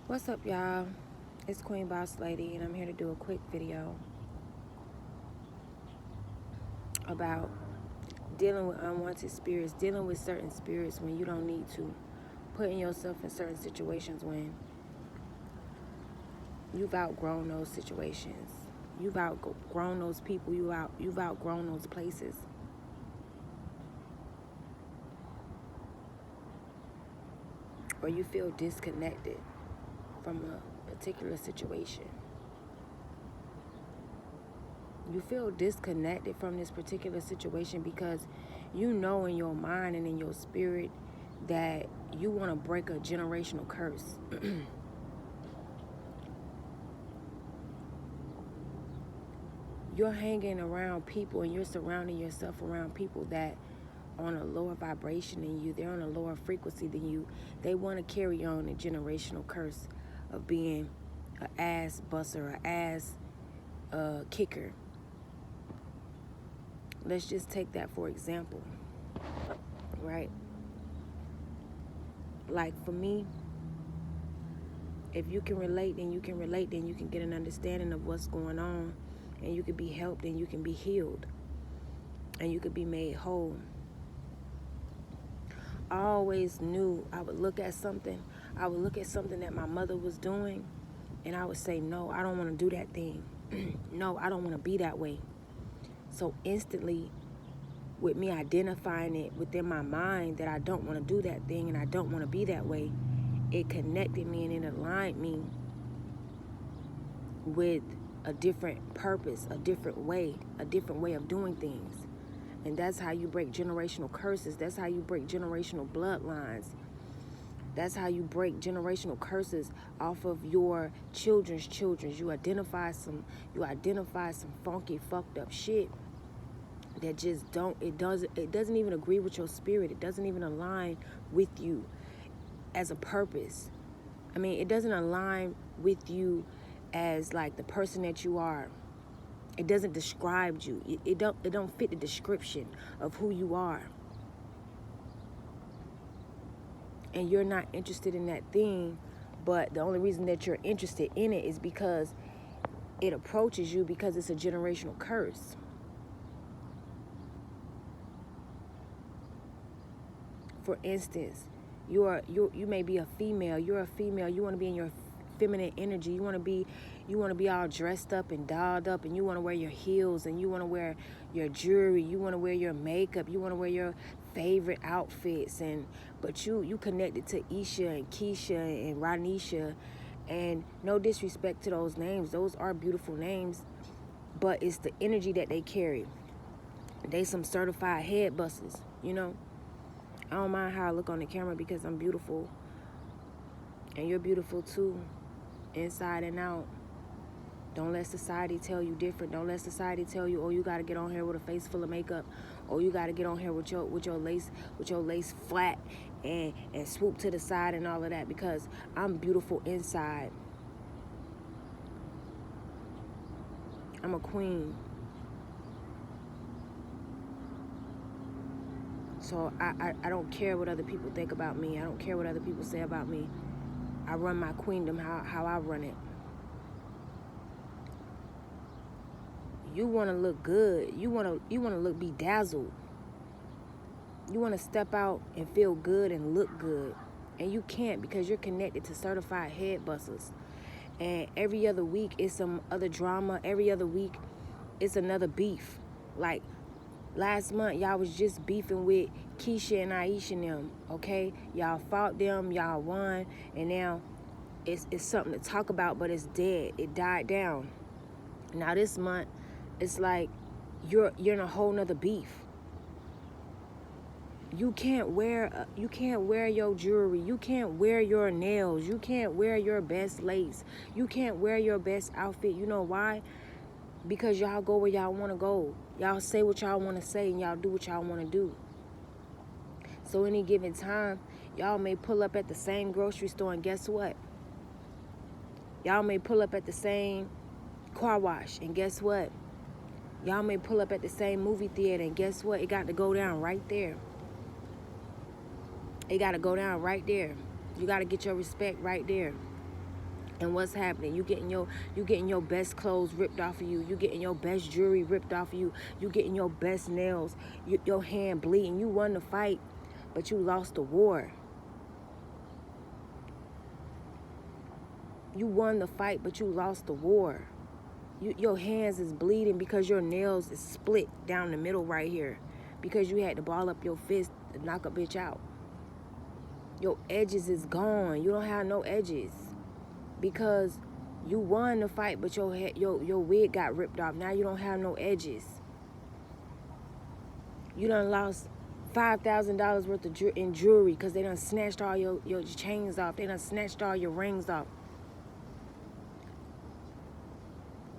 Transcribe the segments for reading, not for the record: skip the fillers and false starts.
What's up, y'all? It's Queen Boss Lady, and I'm here to do a quick video about dealing with unwanted spirits, dealing with certain spirits when you don't need to, putting yourself in certain situations when you've outgrown those situations, you've outgrown those people, you've outgrown those places, or you feel disconnected from a particular situation. You feel disconnected from this particular situation because you know in your mind and in your spirit that you want to break a generational curse. You're hanging around people and you're surrounding yourself around people that are on a lower vibration than you. They're on a lower frequency than you. They want to carry on a generational curse of being an ass busser, an ass kicker. Let's just take that for example, right? Like for me, if you can relate, then you can relate, then you can get an understanding of what's going on, and you can be helped, and you can be healed, and you could be made whole. I always knew I would look at something that my mother was doing, and I would say, no, I don't want to do that thing. No, I don't want to be that way. So instantly, with me identifying it within my mind that I don't want to do that thing and I don't want to be that way, it connected me and it aligned me with a different purpose, a different way of doing things. And that's how you break generational curses. That's how you break generational bloodlines. That's how you break generational curses off of your children's children. You identify some funky, fucked up shit that just it doesn't even agree with your spirit. It doesn't even align with you as a purpose. I mean, it doesn't align with you as like the person that you are. It doesn't describe you. It don't fit the description of who you are. And you're not interested in that thing, but the only reason that you're interested in it is because it approaches you because it's a generational curse. For instance, you may be a female. You're a female. You want to be in your feminine energy. You want to be all dressed up and dolled up, and you want to wear your heels, and you want to wear your jewelry. You want to wear your makeup. You want to wear your favorite outfits, but you connected to Isha and Keisha and Ranisha, and no disrespect to those names. Those are beautiful names, but it's the energy that they carry. They some certified head busters, you know. I don't mind how I look on the camera because I'm beautiful. And you're beautiful too, inside and out. Don't let society tell you different. Don't let society tell you, oh, you gotta get on here with a face full of makeup. Or you gotta get on here with your lace flat and swoop to the side and all of that, because I'm beautiful inside. I'm a queen. So I don't care what other people think about me. I don't care what other people say about me. I run my queendom how I run it. You want to look good. You want to look bedazzled. You want to step out and feel good and look good. And you can't because you're connected to certified head busters. And every other week is some other drama. Every other week it's another beef. Like last month, y'all was just beefing with Keisha and Aisha and them, okay? Y'all fought them, y'all won, and now it's something to talk about, but it's dead. It died down. Now this month, it's like you're in a whole nother beef. You can't wear your jewelry. You can't wear your nails. You can't wear your best lace. You can't wear your best outfit. You know why? Because y'all go where y'all want to go. Y'all say what y'all want to say, and y'all do what y'all want to do. So any given time, y'all may pull up at the same grocery store, and guess what? Y'all may pull up at the same car wash, and guess what? Y'all may pull up at the same movie theater, and guess what? It got to go down right there. It got to go down right there. You got to get your respect right there. And what's happening? You getting your best clothes ripped off of you. You getting your best jewelry ripped off of you. You getting your best nails. Your hand bleeding. You won the fight, but you lost the war. You won the fight, but you lost the war. Your hands is bleeding because your nails is split down the middle right here, because you had to ball up your fist to knock a bitch out. Your edges is gone. You don't have no edges because you won the fight, but your wig got ripped off. Now you don't have no edges. You done lost $5,000 worth of in jewelry because they done snatched all your chains off. They done snatched all your rings off.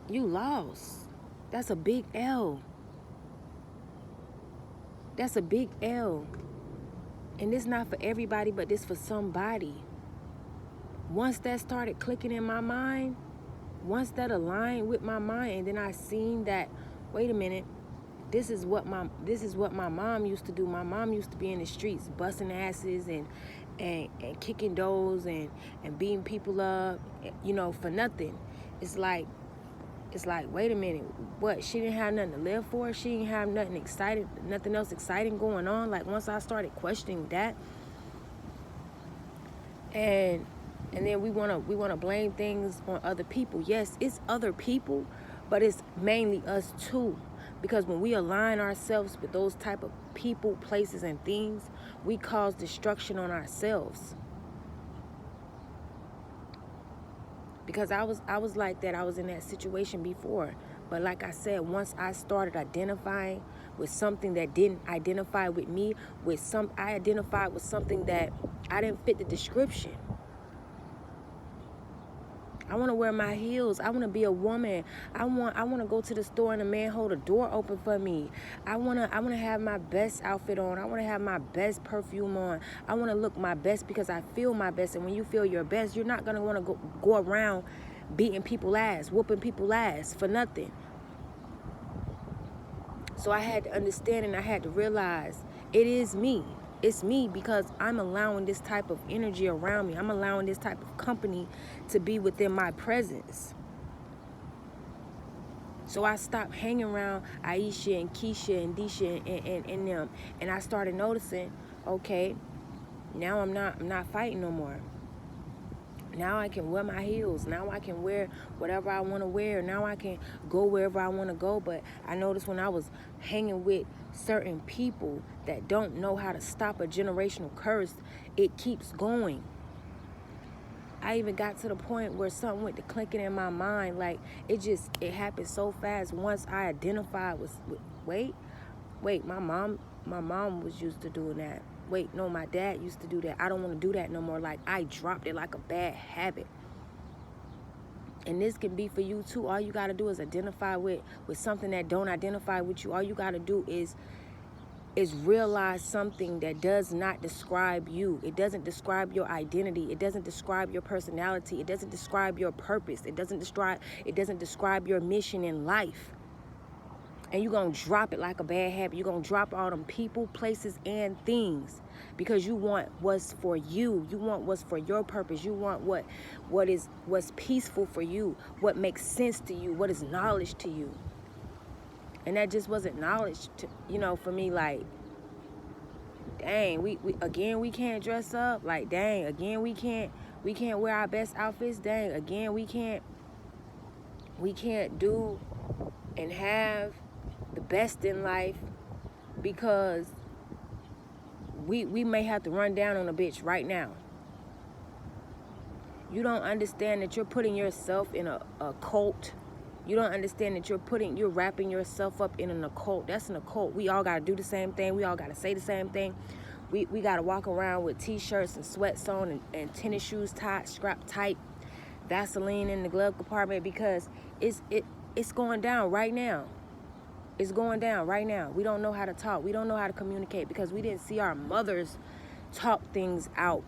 You lost. That's a big L. That's a big L. And it's not for everybody, but this for somebody. Once that started clicking in my mind, once that aligned with my mind, and then I seen that, wait a minute, this is what my mom used to do. My mom used to be in the streets busting asses and kicking doors and beating people up, for nothing. It's like, wait a minute, what? She didn't have nothing to live for? She didn't have nothing else exciting going on? Like, once I started questioning that, and then we wanna blame things on other people. Yes, it's other people, but it's mainly us too. Because when we align ourselves with those type of people, places, and things, we cause destruction on ourselves. Because I was like that. I was in that situation before. But like I said, once I started identifying with something that didn't identify with me, I identified with something that I didn't fit the description. I want to wear my heels. I want to be a woman. I want to go to the store and a man hold a door open for me. I want to have my best outfit on. I want to have my best perfume on. I want to look my best because I feel my best. And when you feel your best, you're not going to want to go around beating people ass, whooping people ass for nothing. So I had to understand, and I had to realize it is me. It's me, because I'm allowing this type of energy around me. I'm allowing this type of company to be within my presence. So I stopped hanging around Aisha and Keisha and Disha and them. And I started noticing, okay, now I'm not fighting no more. Now I can wear my heels. Now I can wear whatever I want to wear. Now I can go wherever I want to go. But I noticed when I was hanging with certain people that don't know how to stop a generational curse, it keeps going. I even got to the point where something went to clicking in my mind. Like, it happened so fast. Once I identified with wait, my mom was used to doing that. Wait, no, my dad used to do that. I don't want to do that no more. Like, I dropped it like a bad habit. And this can be for you too. All you got to do is identify with something that don't identify with you. All you got to do is realize something that does not describe you. It doesn't describe your identity. It doesn't describe your personality. It doesn't describe your purpose. It doesn't describe your mission in life. And you're going to drop it like a bad habit. You're going to drop all them people, places, and things because you want what's for you. You want what's for your purpose. You want what's peaceful for you, what makes sense to you, what is knowledge to you. And that just wasn't knowledge to, for me. Like, dang, we can't dress up. Like, dang, again, we can't wear our best outfits. Dang, again, we can't do and have the best in life because we may have to run down on a bitch right now. You don't understand that you're putting yourself in a cult. You don't understand that you're wrapping yourself up in an occult. That's an occult. We all gotta do the same thing. We all gotta say the same thing. We gotta walk around with t-shirts and sweats on and tennis shoes strapped tight, Vaseline in the glove compartment because it's going down right now. It's going down right now. We don't know how to talk. We don't know how to communicate because we didn't see our mothers talk things out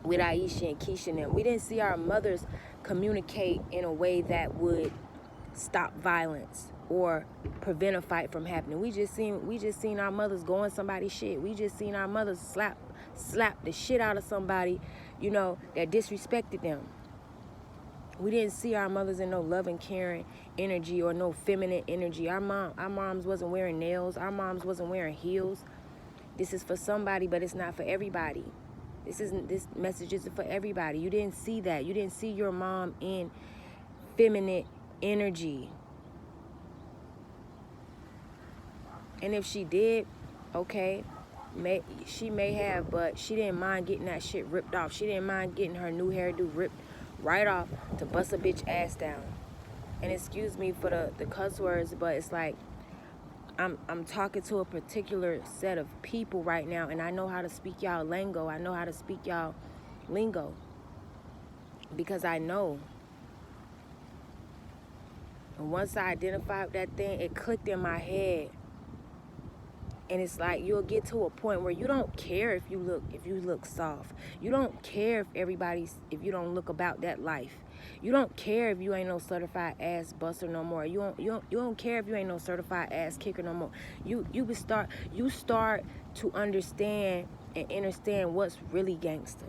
with Aisha and Keisha and them. We didn't see our mothers communicate in a way that would stop violence or prevent a fight from happening. We just seen our mothers go on somebody's shit. We just seen our mothers slap the shit out of somebody, that disrespected them. We didn't see our mothers in no loving, caring energy or no feminine energy. Our moms wasn't wearing nails. Our moms wasn't wearing heels. This is for somebody, but it's not for everybody. This message isn't for everybody. You didn't see that. You didn't see your mom in feminine energy. And if she did, okay, she may have, but she didn't mind getting that shit ripped off. She didn't mind getting her new hairdo ripped right off to bust a bitch ass down. And excuse me for the cuss words, but it's like I'm talking to a particular set of people right now, and I know how to speak y'all lingo. I know how to speak y'all lingo because I know. And once I identified that thing, it clicked in my head. And it's like you'll get to a point where you don't care if you look soft. You don't care if you don't look about that life. You don't care if you ain't no certified ass buster no more. You don't care if you ain't no certified ass kicker no more. You start to understand and understand what's really gangster.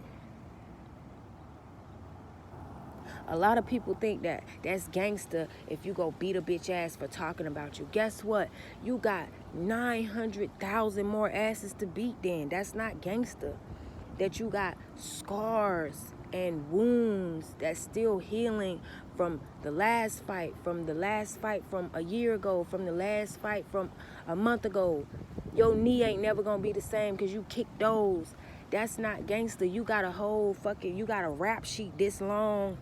A lot of people think that that's gangster if you go beat a bitch ass for talking about you. Guess what? You got 900,000 more asses to beat then. That's not gangster. That you got scars and wounds that's still healing from the last fight, from a year ago, from the last fight from a month ago. Your knee ain't never gonna be the same because you kicked those. That's not gangster. You got a rap sheet this long.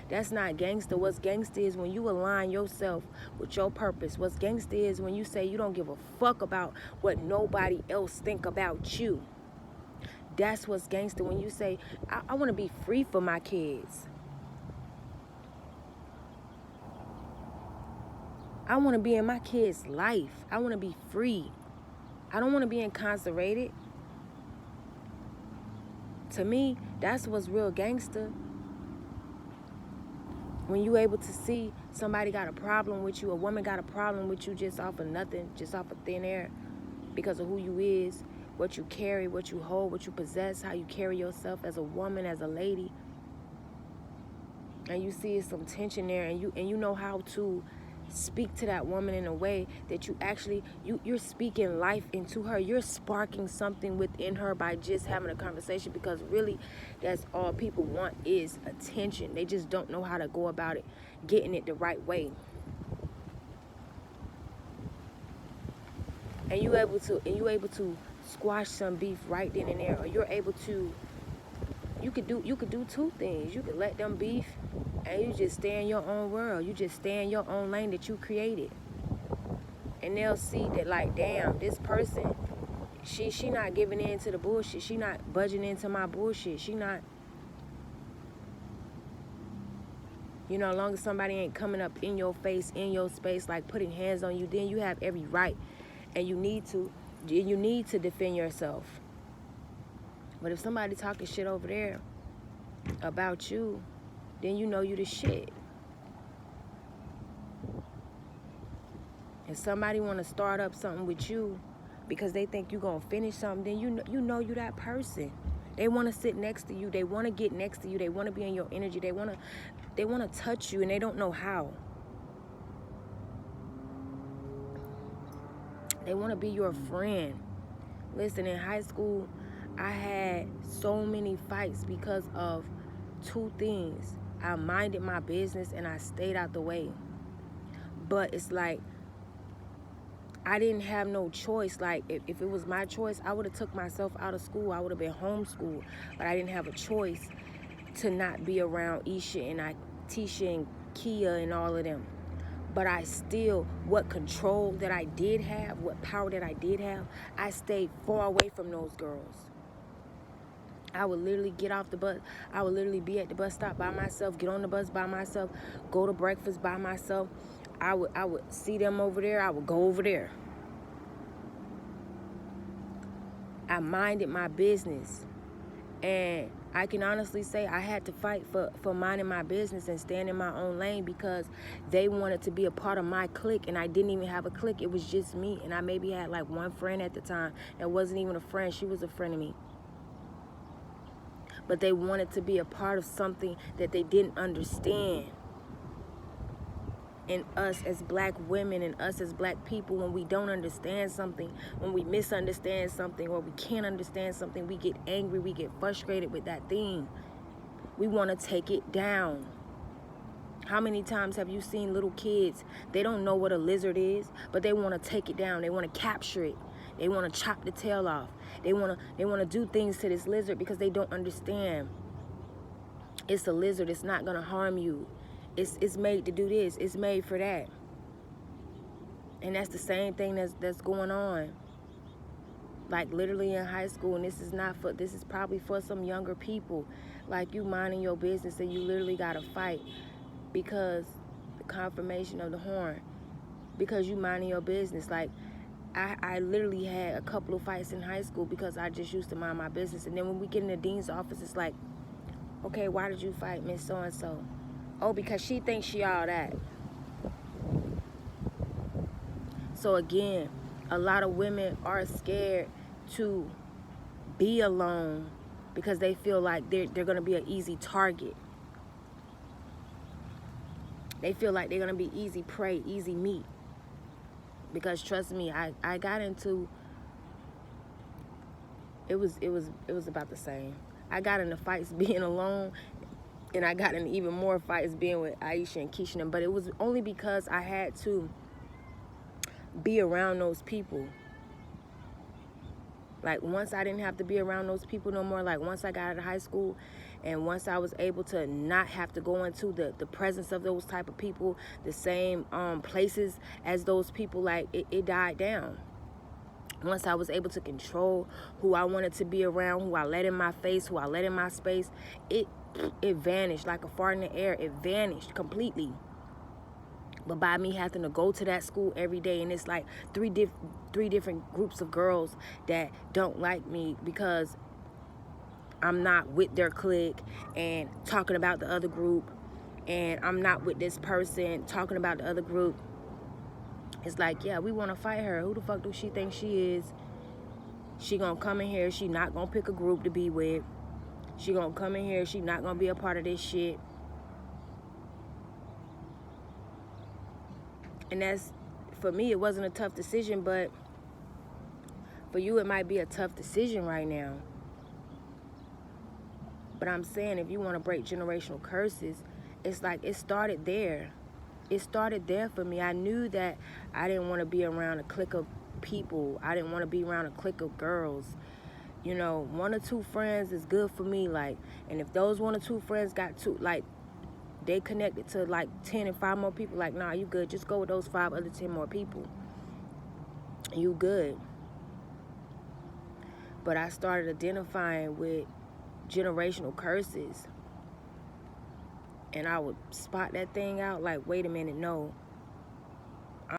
That's not gangster. What's gangster is when you align yourself with your purpose. What's gangster is when you say you don't give a fuck about what nobody else think about you. That's what's gangster. When you say, I want to be free for my kids. I want to be in my kids' life. I want to be free. I don't want to be incarcerated. To me, that's what's real gangster. When you able to see somebody got a problem with you, a woman got a problem with you just off of nothing, just off of thin air, because of who you is, what you carry, what you hold, what you possess, how you carry yourself as a woman, as a lady, and you see some tension there, and you know how to speak to that woman in a way that you actually, you're speaking life into her. You're sparking something within her by just having a conversation, because really that's all people want is attention. They just don't know how to go about it, getting it the right way. And you able to squash some beef right then and there, or you're able to, you could do two things. You could let them beef, and you just stay in your own world. You just stay in your own lane that you created. And they'll see that, like, damn, this person, she not giving in to the bullshit. She not budging into my bullshit. She not, as long as somebody ain't coming up in your face, in your space, like putting hands on you, then you have every right. And you need to defend yourself. But if somebody talking shit over there about you, then you know you the shit. If somebody want to start up something with you because they think you gonna finish something, then you know you that person. They want to sit next to you. They want to get next to you. They want to be in your energy. They want to touch you, and they don't know how. They want to be your friend. Listen, in high school, I had so many fights because of two things. I minded my business and I stayed out the way. But it's like, I didn't have no choice. Like, if it was my choice, I would have took myself out of school. I would have been homeschooled. But I didn't have a choice to not be around Isha and Tisha and Kia and all of them. But I still, what control that I did have, what power that I did have, I stayed far away from those girls. I would literally get off the bus. I would literally be at the bus stop by myself, get on the bus by myself, go to breakfast by myself. I would see them over there. I would go over there. I minded my business. And I can honestly say I had to fight for minding my business and staying in my own lane, because they wanted to be a part of my clique, and I didn't even have a clique. It was just me, and I maybe had like one friend at the time that wasn't even a friend. She was a friend of me. but they wanted to be a part of something that they didn't understand. And us as black women and us as black people, when we don't understand something, when we misunderstand something, or we can't understand something, we get angry, we get frustrated with that thing. We want to take it down. How many times have you seen little kids, they don't know what a lizard is, but they want to take it down, they want to capture it, they want to chop the tail off, they want to do things to this lizard because they don't understand. It's a lizard, it's not going to harm you. It's made to do this. It's made for that. And that's the same thing that's going on. Like literally in high school, and this is probably for some younger people. Like you minding your business and you literally gotta fight because the confirmation of the horn. Because you minding your business. Like I literally had a couple of fights in high school because I just used to mind my business. And then when we get in the dean's office, it's like, okay, why did you fight Miss So-and-so? Oh, because she thinks she all that. So again, a lot of women are scared to be alone because they feel like they're going to be an easy target. They feel like they're going to be easy prey, easy meat. Because trust me, I got into, it was about the same. I got into fights being alone, and I got in even more fights being with Aisha and Keisha and them, but it was only because I had to be around those people. Like once I didn't have to be around those people no more, like once I got out of high school and once I was able to not have to go into the presence of those type of people, the same places as those people, like it died down. Once I was able to control who I wanted to be around, who I let in my face, who I let in my space, it vanished like a fart in the air. It vanished completely. But by me having to go to that school every day, and it's like three different groups of girls that don't like me because I'm not with their clique and talking about the other group, and I'm not with this person talking about the other group. It's like, yeah, we want to fight her. Who the fuck do she think she is? She gonna come in here, she not gonna pick a group to be with. She gonna come in here, she not gonna be a part of this shit. And that's, for me, it wasn't a tough decision, but for you, it might be a tough decision right now. But I'm saying, if you want to break generational curses, it's like it started there. It started there for me. I knew that I didn't want to be around a clique of people. I didn't want to be around a clique of girls. You know, 1 or 2 friends is good for me. Like, and if those 1 or 2 friends got to, like, they connected to like 10 and 5 more people, like, nah, you good. Just go with those 5 other 10 more people. You good. But I started identifying with generational curses. And I would spot that thing out like, wait a minute, no.